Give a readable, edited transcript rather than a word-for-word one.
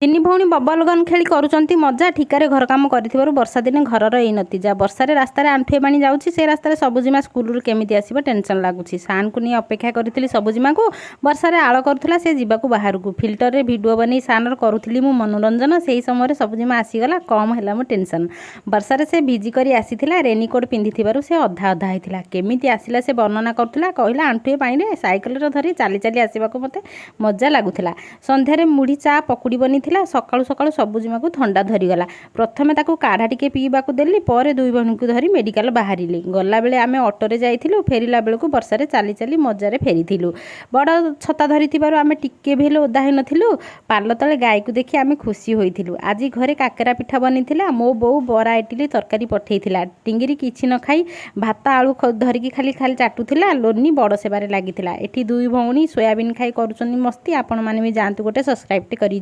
ତିନି ଭଉଣୀ bubble gun ଖେଳି କରୁଛନ୍ତି ମଜା। ଠିକାରେ ଘର କାମ କରିଥିବାରୁ ବର୍ଷା ଦିନେ ଘରର ଏଇ ନତିଜା। ବର୍ଷାରେ ରାସ୍ତାରେ ଆଣ୍ଠୁଏ ପାଣି ଯାଉଛି। ସେ ରାସ୍ତାରେ ସବୁଜିମା ସ୍କୁଲରୁ କେମିତି ଆସିବ ଟେନସନ୍ ଲାଗୁଛି। ସାନକୁ ନେଇ ଅପେକ୍ଷା କରିଥିଲି ସବୁଜିମାକୁ। ବର୍ଷାରେ ଆଳ କରୁଥିଲା ସେ ଯିବାକୁ ବାହାରକୁ। ଫିଲ୍ଟରରେ ଭିଡ଼ିଓ ବନେଇ ସାନର କରୁଥିଲି ମୁଁ ମନୋରଞ୍ଜନ। ସେହି ସମୟରେ ସବୁଜିମା ଆସିଗଲା। କମ୍ ହେଲା ମୋ ଟେନସନ୍। ବର୍ଷାରେ ସେ ଭିଜି କରି ଆସିଥିଲା। ରେନିକୋଟ୍ ପିନ୍ଧିଥିବାରୁ ସେ ଅଧା ଅଧା ହେଇଥିଲା। କେମିତି ଆସିଲା ସେ ବର୍ଣ୍ଣନା କରୁଥିଲା। କହିଲା ଆଣ୍ଠୁଏ ପାଣିରେ ସାଇକେଲରେ ଧରି ଚାଲି ଚାଲି ଆସିବାକୁ ମୋତେ ମଜା ଲାଗୁଥିଲା। ସନ୍ଧ୍ୟାରେ ମୁଢ଼ି ଚା ପକୁଡ଼ି ବନି ଥିଲା। ସକାଳୁ ସକାଳୁ ସବୁଜିମାକୁ ଥଣ୍ଡା ଧରିଗଲା। ପ୍ରଥମେ ତାକୁ କାଢ଼ା ଟିକେ ପିଇବାକୁ ଦେଲି। ପରେ ଦୁଇ ଭଉଣୀଙ୍କୁ ଧରି ମେଡ଼ିକାଲ ବାହାରିଲି। ଗଲାବେଳେ ଆମେ ଅଟୋରେ ଯାଇଥିଲୁ। ଫେରିଲା ବେଳକୁ ବର୍ଷାରେ ଚାଲି ଚାଲି ମଜାରେ ଫେରିଥିଲୁ। ବଡ଼ ଛତା ଧରିଥିବାରୁ ଆମେ ଟିକେ ବି ହେଲେ ଓଦା ହେଇନଥିଲୁ। ପାଲ ତଳେ ଗାଈକୁ ଦେଖି ଆମେ ଖୁସି ହୋଇଥିଲୁ। ଆଜି ଘରେ କାକେରା ପିଠା ବନିଥିଲା। ମୋ ବୋଉ ବରା ଇଟିଲି ତରକାରୀ ପଠେଇଥିଲା। ଟିଙ୍ଗିରି କିଛି ନ ଖାଇ ଭାତ ଆଳୁ ଧରିକି ଖାଲି ଚାଟୁଥିଲା। ଲୋନି ବଡ଼ ସେବାରେ ଲାଗିଥିଲା। ଏଠି ଦୁଇ ଭଉଣୀ ସୋୟାବିନ୍ ଖାଇ କରୁଛନ୍ତି ମସ୍ତି। ଆପଣମାନେ ବି ଯାଆନ୍ତୁ ଗୋଟେ ସବସ୍କ୍ରାଇବ୍ଟେ କରି।